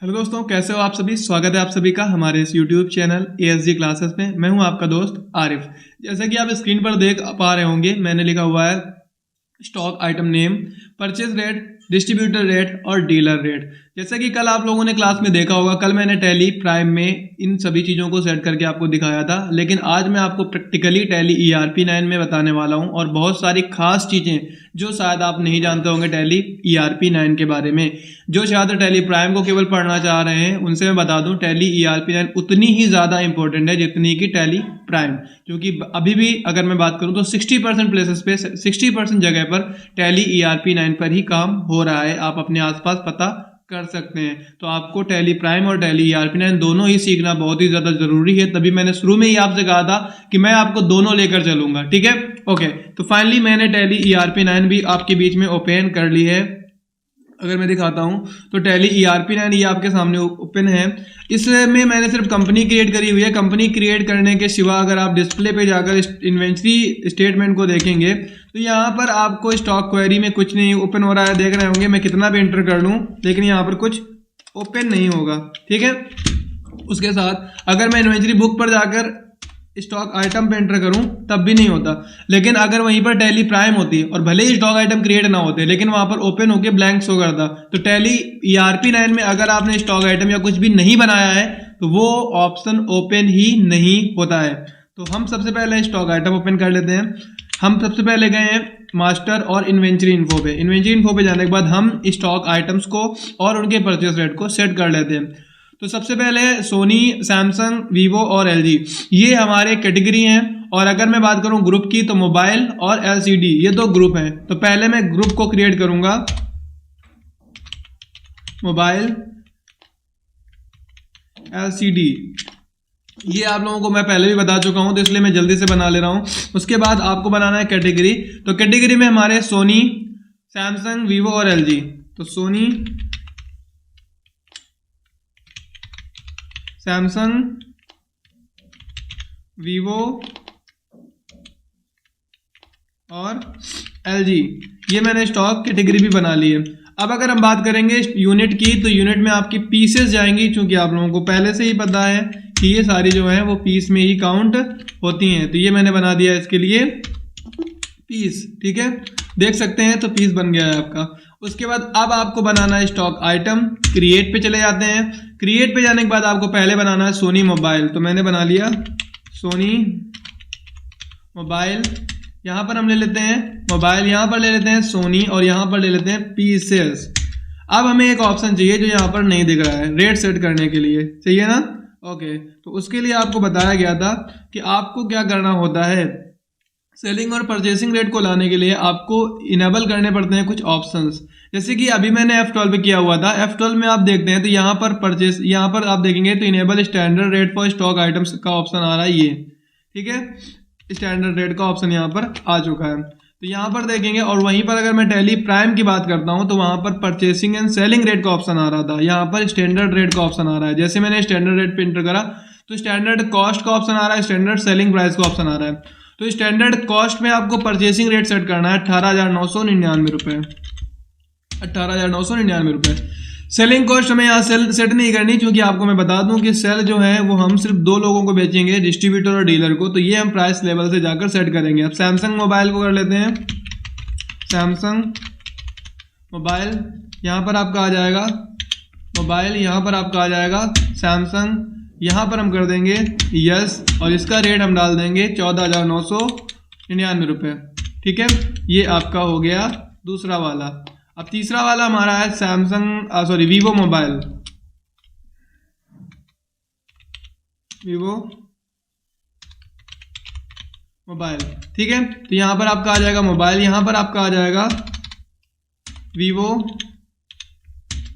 Hello दोस्तों, कैसे हो आप सभी। स्वागत है आप सभी का हमारे इस यूट्यूब चैनल ASG क्लासेस में। मैं हूं आपका दोस्त आरिफ। जैसा कि आप स्क्रीन पर देख पा रहे होंगे, मैंने लिखा हुआ है stock item name, purchase rate, distributor rate और डीलर रेट। जैसा कि कल आप लोगों ने क्लास में देखा होगा, कल मैंने टैली प्राइम में इन सभी चीज़ों को सेट करके आपको दिखाया था, लेकिन आज मैं आपको प्रैक्टिकली टैली ERP9 में बताने वाला हूं और बहुत सारी खास चीज़ें जो शायद आप नहीं जानते होंगे टैली ERP9 के बारे में। जो शायद टैली प्राइम को केवल पढ़ना चाह रहे हैं उनसे मैं बता दूं, टैली ERP9 उतनी ही ज़्यादा इंपॉर्टेंट है जितनी कि टैली प्राइम, क्योंकि अभी भी अगर मैं बात करूं तो 60% प्लेसेस पे 60% जगह पर टैली ERP9 पर ही काम हो रहा है। आप अपने आसपास पता कर सकते हैं। तो आपको टैली प्राइम और टैली ERP9 दोनों ही सीखना बहुत ही ज़्यादा ज़रूरी है। तभी मैंने शुरू में ही आपसे कहा था कि मैं आपको दोनों लेकर चलूंगा, ठीक है। ओके, तो फाइनली मैंने टैली ERP9 भी आपके बीच में ओपन कर ली है। अगर मैं दिखाता हूं तो टैली ERP9 ये आपके सामने ओपन है। इसमें मैंने सिर्फ कंपनी क्रिएट करी हुई है। कंपनी क्रिएट करने के सिवा अगर आप डिस्प्ले पे जाकर इन्वेंट्री स्टेटमेंट को देखेंगे तो यहाँ पर आपको स्टॉक क्वेरी में कुछ नहीं ओपन हो रहा है। देख रहे होंगे मैं कितना भी एंटर कर लूँ लेकिन यहाँ पर कुछ ओपन नहीं होगा, ठीक है। उसके साथ अगर मैं इन्वेंट्री बुक पर जाकर स्टॉक आइटम पे एंटर करूं तब भी नहीं होता। लेकिन अगर वहीं पर टैली प्राइम होती और भले ही स्टॉक आइटम क्रिएट ना होते लेकिन वहां पर ओपन होके ब्लैंक शो करता। तो टैली ERP9 में अगर आपने स्टॉक आइटम या कुछ भी नहीं बनाया है तो वो ऑप्शन ओपन ही नहीं होता है। तो हम सबसे पहले स्टॉक आइटम ओपन कर लेते हैं। हम सबसे पहले गए हैं मास्टर और इन्वेंट्री इन्फो पे। इन्वेंट्री इन्फो पे जाने के बाद हम स्टॉक आइटम्स को और उनके परचेस रेट को सेट कर लेते हैं। तो सबसे पहले सोनी, सैमसंग, वीवो और LG ये हमारे कैटेगरी हैं। और अगर मैं बात करूं ग्रुप की तो मोबाइल और LCD ये दो ग्रुप हैं। तो पहले मैं ग्रुप को क्रिएट करूंगा, मोबाइल LCD। ये आप लोगों को मैं पहले भी बता चुका हूं तो इसलिए मैं जल्दी से बना ले रहा हूं। उसके बाद आपको बनाना है कैटेगरी। तो कैटेगरी में हमारे सोनी, सैमसंग, वीवो और LG। तो सोनी, सैमसंग, वीवो और LG ये मैंने स्टॉक कैटेगरी भी बना ली है। अब अगर हम बात करेंगे यूनिट की तो यूनिट में आपकी पीसेस जाएंगी, क्योंकि आप लोगों को पहले से ही पता है कि ये सारी जो है वो पीस में ही काउंट होती हैं। तो ये मैंने बना दिया इसके लिए पीस, ठीक है। देख सकते हैं तो पीस बन गया है आपका। उसके बाद अब आपको बनाना है स्टॉक आइटम। क्रिएट पे चले जाते हैं। क्रिएट पे जाने के बाद आपको पहले बनाना है सोनी मोबाइल। तो मैंने बना लिया सोनी मोबाइल। यहाँ पर हम ले लेते हैं मोबाइल, यहाँ पर ले लेते हैं सोनी और यहाँ पर ले लेते हैं पीसेस। अब हमें एक ऑप्शन चाहिए जो यहाँ पर नहीं दिख रहा है, रेट सेट करने के लिए, चाहिए ना। ओके, तो उसके लिए आपको बताया गया था कि आपको क्या करना होता है। सेलिंग और परचेसिंग रेट को लाने के लिए आपको इनेबल करने पड़ते हैं कुछ ऑप्शंस। जैसे कि अभी मैंने F12 पे किया हुआ था। F12 में आप देखते हैं तो यहाँ पर परचेस, यहाँ पर आप देखेंगे तो enable standard rate for stock items का ऑप्शन आ रहा है ये, ठीक है। स्टैंडर्ड रेट का ऑप्शन यहाँ पर आ चुका है। तो यहाँ पर देखेंगे और वहीं पर अगर मैं टैली प्राइम की बात करता हूँ तो वहाँ पर परचेसिंग एंड सेलिंग रेट का ऑप्शन आ रहा था। यहाँ पर स्टैंडर्ड रेट का ऑप्शन आ रहा है। जैसे मैंने स्टैंडर्ड रेट पे एंटर करा तो स्टैंडर्ड कॉस्ट का ऑप्शन आ रहा है, स्टैंडर्ड सेलिंग प्राइस का ऑप्शन आ रहा है। तो स्टैंडर्ड कॉस्ट में आपको परचेसिंग रेट सेट करना है 18,999 रुपये, 18,999 रुपये। सेलिंग कॉस्ट हमें यहाँ सेट नहीं करनी, क्योंकि आपको मैं बता दूं कि सेल जो है वो हम सिर्फ दो लोगों को बेचेंगे, डिस्ट्रीब्यूटर और डीलर को। तो ये हम प्राइस लेवल से जाकर सेट करेंगे। अब सैमसंग मोबाइल को कर लेते हैं, सैमसंग मोबाइल। यहाँ पर आपका आ जाएगा मोबाइल, यहाँ पर आपका आ जाएगा सैमसंग। यहाँ पर हम कर देंगे यस और इसका रेट हम डाल देंगे 14,999 रुपये, ठीक है। ये आपका हो गया दूसरा वाला। अब तीसरा वाला हमारा है Samsung Vivo mobile, Vivo mobile, ठीक है। तो यहाँ पर आपका आ जाएगा मोबाइल, यहाँ पर आपका आ जाएगा वीवो,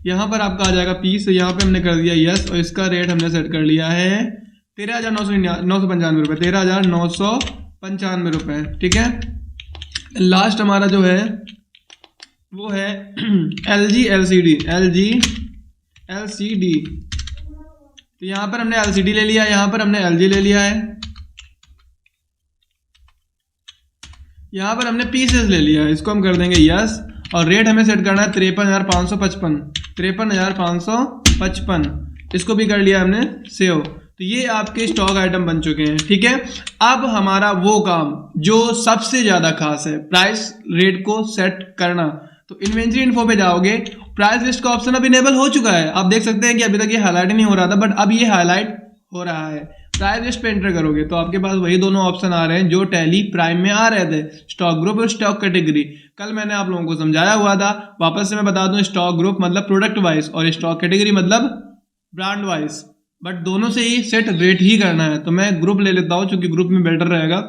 यहाँ पर आपका आ जाएगा पीस। तो यहाँ पे हमने कर दिया यस और इसका रेट हमने सेट कर लिया है 13,995 रुपये, 13,995 रुपये, ठीक है। लास्ट हमारा जो है वो है LG LCD, LG LCD। तो यहाँ पर हमने LCD ले लिया, यहाँ पर हमने LG ले लिया है, यहाँ पर हमने पीसेस ले लिया है। इसको हम कर देंगे यस और रेट हमें सेट करना है 53,555, 53,555, इसको भी कर लिया हमने सेव। तो ये आपके स्टॉक आइटम बन चुके हैं, ठीक है। अब हमारा वो काम जो सबसे ज्यादा खास है, प्राइस रेट को सेट करना। तो इन्वेंट्री इन्फो पे जाओगे, प्राइस लिस्ट का ऑप्शन अब इनेबल हो चुका है। आप देख सकते हैं कि अभी तक ये हाईलाइट नहीं हो रहा था, बट अब ये हाईलाइट हो रहा है। प्राइस लिस्ट पे एंटर करोगे तो आपके पास वही दोनों ऑप्शन आ रहे हैं जो टैली प्राइम में आ रहे थे, स्टॉक ग्रुप और स्टॉक कैटेगरी। कल मैंने आप लोगों को समझाया हुआ था, वापस से मैं बता दूं, स्टॉक ग्रुप मतलब प्रोडक्ट वाइज और स्टॉक कैटेगरी मतलब ब्रांड वाइज, बट दोनों से ही सेट रेट ही करना है। तो मैं ग्रुप ले लेता हूँ क्योंकि ग्रुप में बेटर रहेगा।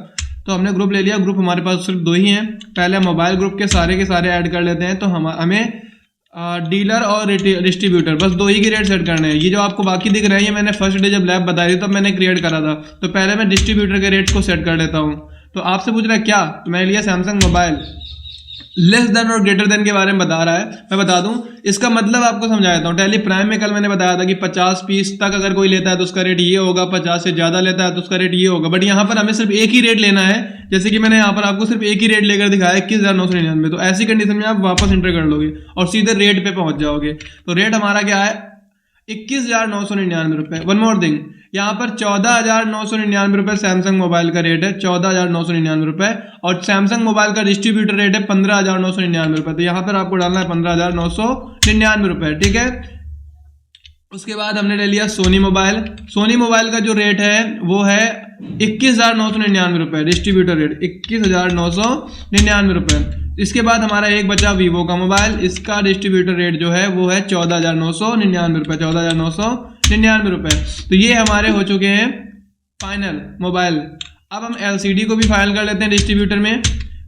तो हमने ग्रुप ले लिया। ग्रुप हमारे पास सिर्फ 2 ही हैं। पहले मोबाइल ग्रुप के सारे ऐड कर लेते हैं। तो हमें डीलर और डिस्ट्रीब्यूटर बस 2 ही के रेट सेट करने हैं। ये जो आपको बाकी दिख रहे हैं ये मैंने फर्स्ट डे जब लैब बताई थी तब मैंने क्रिएट करा था। तो पहले मैं डिस्ट्रीब्यूटर के रेट को सेट कर लेता हूँ। तो आपसे पूछ रहा है क्या, तो मैंने लिया सैमसंग मोबाइल। लेस देन और ग्रेटर देन के बारे में बता रहा है, मैं बता दूं इसका मतलब आपको समझा देता हूं। टैली प्राइम में कल मैंने बताया था कि 50 पीस तक अगर कोई लेता है तो उसका रेट ये होगा, 50 से ज्यादा लेता है तो उसका रेट ये होगा। बट यहाँ पर हमें सिर्फ एक ही रेट लेना है, जैसे कि मैंने यहाँ पर आपको सिर्फ एक ही रेट लेकर दिखाया 21,999। तो ऐसी कंडीशन में आप वापस एंटर कर लोगे और सीधे रेट पे पहुंच जाओगे। तो रेट हमारा क्या है, 21,999 रुपए। वन मोर थिंग, यहाँ पर 14,999 रुपए सैमसंग मोबाइल का रेट है, 14,999 रुपए। और सैमसंग मोबाइल का डिस्ट्रीब्यूटर रेट है 15,999 रुपए। तो यहाँ पर आपको डालना है 15,999 रुपए, ठीक है। उसके बाद हमने ले लिया सोनी मोबाइल। सोनी मोबाइल का जो रेट है वो है 21,999 रुपए, डिस्ट्रीब्यूटर रेट 21,999 रुपए। इसके बाद हमारा एक बचा वीवो का मोबाइल, इसका डिस्ट्रीब्यूटर रेट जो है वो है 14,999 रुपए, 14,999 रुपए। तो ये हमारे हो चुके हैं फाइनल मोबाइल। अब हम एलसीडी को भी फाइनल कर लेते हैं डिस्ट्रीब्यूटर में।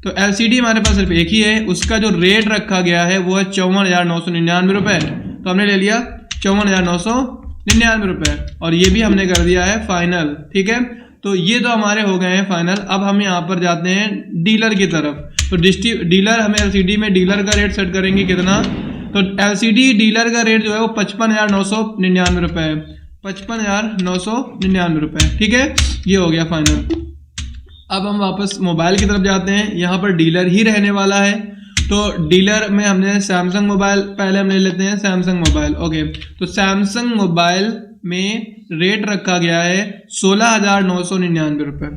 तो एलसीडी हमारे पास सिर्फ एक ही है, उसका जो रेट रखा गया है वो है 54,999 रुपए। तो हमने ले लिया 54,999 रुपए और ये भी हमने कर दिया है फाइनल, ठीक है। तो ये तो हमारे हो गए हैं फाइनल। अब हम यहाँ पर जाते हैं डीलर की तरफ। तो डीलर हमें एलसीडी में डीलर का रेट सेट करेंगे कितना, तो एलसीडी डीलर का रेट जो है वो 55,999 रुपए है, 55,999 रुपए, ठीक है। ये हो गया फाइनल। अब हम वापस मोबाइल की तरफ जाते हैं, यहाँ पर डीलर ही रहने वाला है। तो डीलर में हमने सैमसंग मोबाइल पहले हम ले लेते हैं, सैमसंग मोबाइल, ओके। तो सैमसंग मोबाइल में रेट रखा गया है 16,999 रुपए,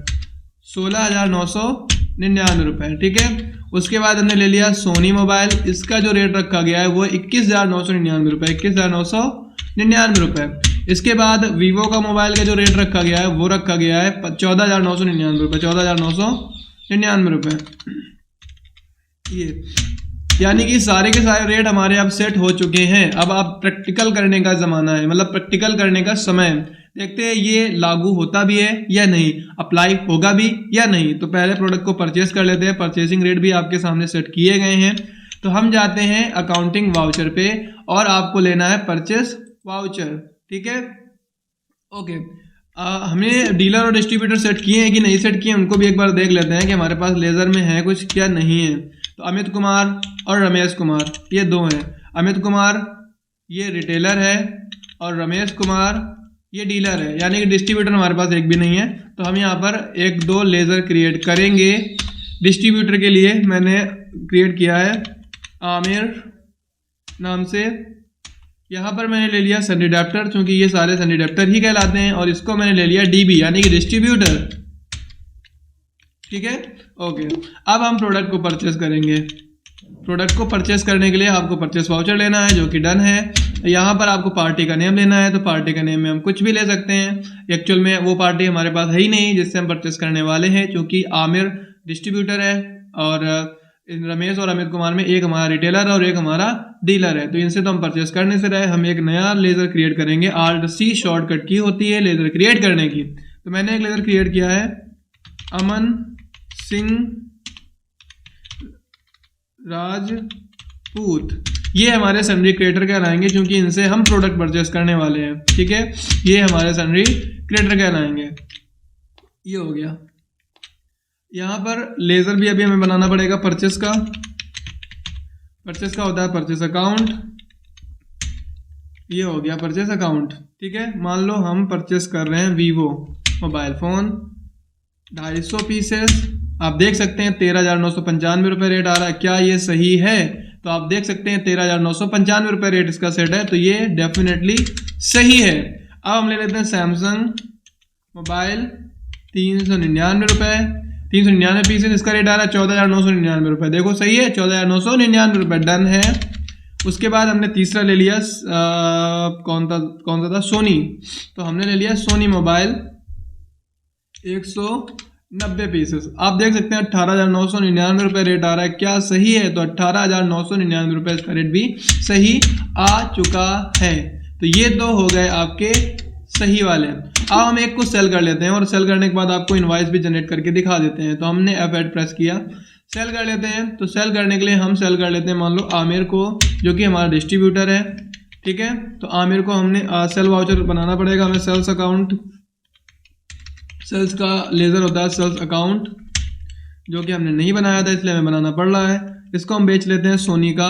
16,999 रुपए, ठीक है। उसके बाद हमने ले लिया सोनी मोबाइल, इसका जो रेट रखा गया है वो 21,999 रुपए, 21,999 रुपए। इसके बाद वीवो का मोबाइल का जो रेट रखा गया है वो रखा गया है 14,999 रुपए, 14,999 रुपए। ये यानी कि सारे के सारे रेट हमारे अब सेट हो चुके हैं। अब आप प्रैक्टिकल करने का जमाना है, मतलब प्रैक्टिकल करने का समय। देखते हैं ये लागू होता भी है या नहीं, अप्लाई होगा भी या नहीं। तो पहले प्रोडक्ट को परचेस कर लेते हैं। परचेसिंग रेट भी आपके सामने सेट किए गए हैं। तो हम जाते हैं अकाउंटिंग वाउचर पे और आपको लेना है परचेस वाउचर, ठीक है, ओके। हमने डीलर और डिस्ट्रीब्यूटर सेट किए हैं कि नहीं सेट किए, उनको भी एक बार देख लेते हैं कि हमारे पास लेजर में है कुछ क्या नहीं है। तो अमित कुमार और रमेश कुमार ये 2 हैं। अमित कुमार ये रिटेलर है और रमेश कुमार ये डीलर है, यानी कि डिस्ट्रीब्यूटर हमारे पास एक भी नहीं है। तो हम यहाँ पर 1-2 लेजर क्रिएट करेंगे। डिस्ट्रीब्यूटर के लिए मैंने क्रिएट किया है आमिर नाम से। यहाँ पर मैंने ले लिया सनी अडेप्टर, क्योंकि ये सारे सनी अडेप्टर ही कहलाते हैं। और इसको मैंने ले लिया डीबी यानी कि डिस्ट्रीब्यूटर, ठीक है, ओके। अब हम प्रोडक्ट को परचेस करेंगे। प्रोडक्ट को परचेस करने के लिए आपको परचेस वाउचर लेना है, जो कि डन है। यहाँ पर आपको पार्टी का नेम लेना है। तो पार्टी का नेम में हम कुछ भी ले सकते हैं। एक्चुअल में वो पार्टी हमारे पास है ही नहीं जिससे हम परचेस करने वाले हैं, क्योंकि आमिर डिस्ट्रीब्यूटर है और रमेश और अमित कुमार में एक हमारा रिटेलर और एक हमारा डीलर है। तो इनसे तो हम परचेस करने से रहे। हम एक नया लेजर क्रिएट करेंगे। Alt+C शॉर्टकट की होती है लेजर क्रिएट करने की। तो मैंने एक लेजर क्रिएट किया है अमन सिंह राजपूत। ये हमारे सनरी क्रिएटर कहलाएंगे क्योंकि इनसे हम प्रोडक्ट परचेस करने वाले हैं, ठीक है। ये हमारे सनरी क्रिएटर कहलाएंगे। ये हो गया। यहाँ पर लेजर भी अभी हमें बनाना पड़ेगा परचेस का। परचेस का होता है परचेस अकाउंट। ये हो गया परचेस अकाउंट, ठीक है। मान लो हम परचेस कर रहे हैं वीवो मोबाइल फोन 250 पीसेस। आप देख सकते हैं 13,995 रुपये रेट आ रहा है। क्या ये सही है? तो आप देख सकते हैं 13,995 रुपये रेट इसका सेट है, तो ये डेफिनेटली सही है। अब हम ले लेते हैं सैमसंग मोबाइल 399 रुपये, 399 पीसेस, इसका रेट आ रहा है 14,999 रुपये। देखो सही है, 14,999 रुपये डन है। उसके बाद हमने तीसरा ले लिया कौन सा था, सोनी। तो हमने ले लिया सोनी मोबाइल 190 पीसेस। आप देख सकते हैं 18,999 रुपये रेट आ रहा है, क्या सही है? तो 18,999 रुपये इसका रेट भी सही आ चुका है। तो ये दो हो गए आपके सही वाले। अब हम एक को सेल कर लेते हैं और सेल करने के बाद आपको इनवॉइस भी जनरेट करके दिखा देते हैं। तो हमने F8 प्रेस किया, सेल कर लेते हैं। तो सेल करने के लिए हम सेल कर लेते हैं मान लो आमिर को, जो कि हमारा डिस्ट्रीब्यूटर है, ठीक है। तो आमिर को हमने सेल वाउचर बनाना पड़ेगा हमें। सेल्स अकाउंट, सेल्स का लेजर होता है सेल्स अकाउंट, जो कि हमने नहीं बनाया था इसलिए हमें बनाना पड़ रहा है। इसको हम बेच लेते हैं सोनी का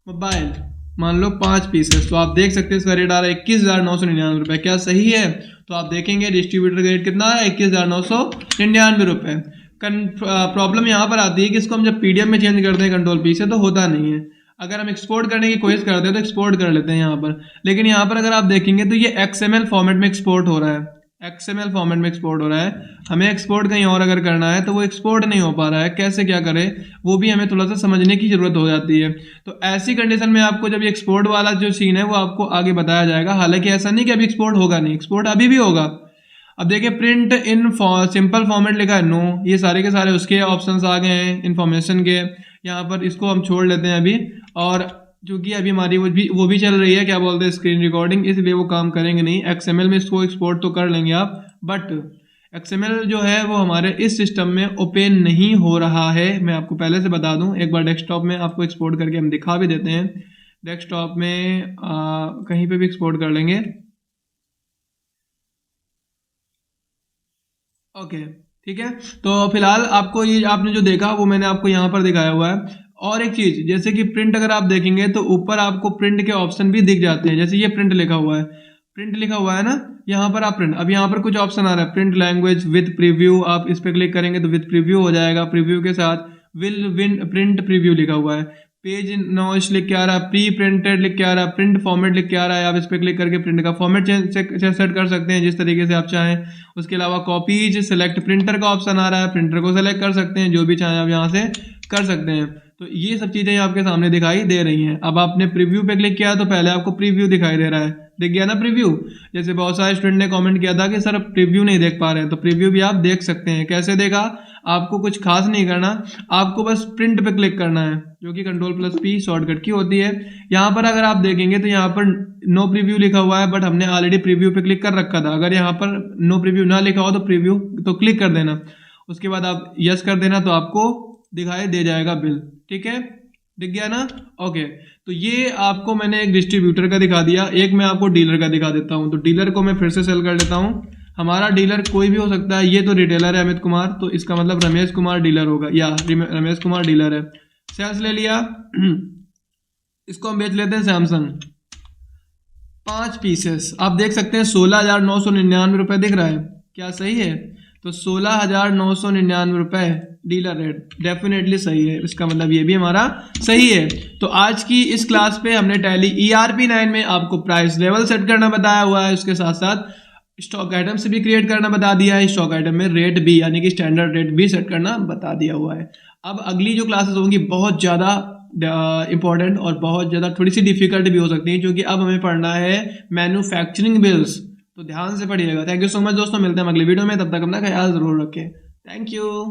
मोबाइल, मान लो 5 पीसेस। तो आप देख सकते हैं इसका रेट आ रहा है 21,999 रुपये, क्या सही है? तो आप देखेंगे डिस्ट्रीब्यूटर का रेट कितना है, 21,999 रुपये। प्रॉब्लम यहाँ पर आती है कि इसको हम जब पीडीएफ में चेंज करते हैं कंट्रोल पी से तो होता नहीं है। अगर हम एक्सपोर्ट करने की कोशिश करते हैं तो एक्सपोर्ट कर लेते हैं यहाँ पर, लेकिन यहाँ पर अगर आप देखेंगे तो ये XML फॉर्मेट में एक्सपोर्ट हो रहा है, XML फॉर्मेट में एक्सपोर्ट हो रहा है। हमें एक्सपोर्ट कहीं और अगर करना है तो वो एक्सपोर्ट नहीं हो पा रहा है, कैसे क्या करें वो भी हमें थोड़ा सा समझने की जरूरत हो जाती है। तो ऐसी कंडीशन में आपको जब ये एक्सपोर्ट वाला जो सीन है वो आपको आगे बताया जाएगा। हालांकि ऐसा नहीं कि अभी एक्सपोर्ट होगा नहीं, एक्सपोर्ट अभी भी होगा। अब देखिए प्रिंट इन सिंपल फॉर्मेट लिखा है नो, ये सारे के सारे उसके ऑप्शंस आ गए हैं इन्फॉर्मेशन के। यहाँ पर इसको हम छोड़ लेते हैं अभी, और क्योंकि अभी हमारी वो भी चल रही है, क्या बोलते हैं, स्क्रीन रिकॉर्डिंग, इसलिए वो काम करेंगे नहीं। XML में इसको एक्सपोर्ट तो कर लेंगे आप, बट XML जो है वो हमारे इस सिस्टम में ओपन नहीं हो रहा है। मैं आपको पहले से बता दूं, एक बार डेस्कटॉप में आपको एक्सपोर्ट करके हम दिखा भी देते हैं। डेस्कटॉप में कहीं पे भी एक्सपोर्ट कर लेंगे, ओके ठीक है। तो फिलहाल आपको ये आपने जो देखा वो मैंने आपको यहाँ पर दिखाया हुआ है। और एक चीज, जैसे कि प्रिंट अगर आप देखेंगे तो ऊपर आपको प्रिंट के ऑप्शन भी दिख जाते हैं। जैसे ये प्रिंट लिखा हुआ है, प्रिंट लिखा हुआ है ना, यहाँ पर आप प्रिंट, अब यहाँ पर कुछ ऑप्शन आ रहा है, प्रिंट लैंग्वेज विद प्रीव्यू। आप इस पर क्लिक करेंगे तो विद प्रीव्यू हो जाएगा, प्रीव्यू के साथ विल प्रिंट प्रीव्यू लिखा हुआ है। पेज नॉइस लिख के आ रहा है, प्री प्रिंटेड लिख के आ रहा है, प्रिंट फॉर्मेट लिख के आ रहा है। आप इस पर क्लिक करके प्रिंट का फॉर्मेट सेट कर सकते हैं जिस तरीके से आप चाहें। उसके अलावा कॉपीज सेलेक्ट प्रिंटर का ऑप्शन आ रहा है, प्रिंटर को सेलेक्ट कर सकते हैं, जो भी चाहें आप यहाँ से कर सकते हैं। तो ये सब चीजें आपके सामने दिखाई दे रही हैं। अब आपने प्रीव्यू पे क्लिक किया तो पहले आपको प्रीव्यू दिखाई दे रहा है, दिख गया ना प्रीव्यू। जैसे बहुत सारे स्टूडेंट ने कमेंट किया था कि सर प्रीव्यू नहीं देख पा रहे हैं, तो प्रीव्यू भी आप देख सकते हैं। कैसे देखा, आपको कुछ खास नहीं करना, आपको बस प्रिंट पे क्लिक करना है, जो कि Ctrl+P शॉर्टकट की होती है। यहाँ पर अगर आप देखेंगे तो यहाँ पर नो प्रीव्यू लिखा हुआ है, बट हमने ऑलरेडी प्रीव्यू पे क्लिक कर रखा था। अगर यहाँ पर नो प्रीव्यू ना लिखा हो तो प्रीव्यू तो क्लिक कर देना, उसके बाद आप यस कर देना, तो आपको दिखाई दे जाएगा बिल, ठीक है, दिख गया ना, ओके। तो ये आपको मैंने एक डिस्ट्रीब्यूटर का दिखा दिया, एक मैं आपको डीलर का दिखा देता हूँ। तो डीलर को मैं फिर से सेल कर लेता हूँ। हमारा डीलर कोई भी हो सकता है, ये तो रिटेलर है अमित कुमार, तो इसका मतलब रमेश कुमार डीलर होगा, या रमेश कुमार डीलर है। सेल्स ले लिया, इसको हम बेच लेते हैं सैमसंग 5 पीसेस। आप देख सकते हैं 16,999 रुपये दिख रहा है, क्या सही है? तो 16,999 रुपये डीलर रेट डेफिनेटली सही है, इसका मतलब ये भी हमारा सही है। तो आज की इस क्लास पे हमने टैली ERP9 में आपको प्राइस लेवल सेट करना बताया हुआ है, उसके साथ साथ स्टॉक आइटम्स भी क्रिएट करना बता दिया है, स्टॉक आइटम में रेट भी यानी कि स्टैंडर्ड रेट भी सेट करना बता दिया हुआ है। अब अगली जो क्लासेस होंगी बहुत ज़्यादा इंपॉर्टेंट और बहुत ज़्यादा थोड़ी सी डिफिकल्ट भी हो सकती है, क्योंकि अब हमें पढ़ना है मैन्युफैक्चरिंग बिल्स, तो ध्यान से पढ़िएगा। थैंक यू सो मच दोस्तों, मिलते हैं अगले वीडियो में, तब तक अपना ख्याल जरूर रखें। Thank you.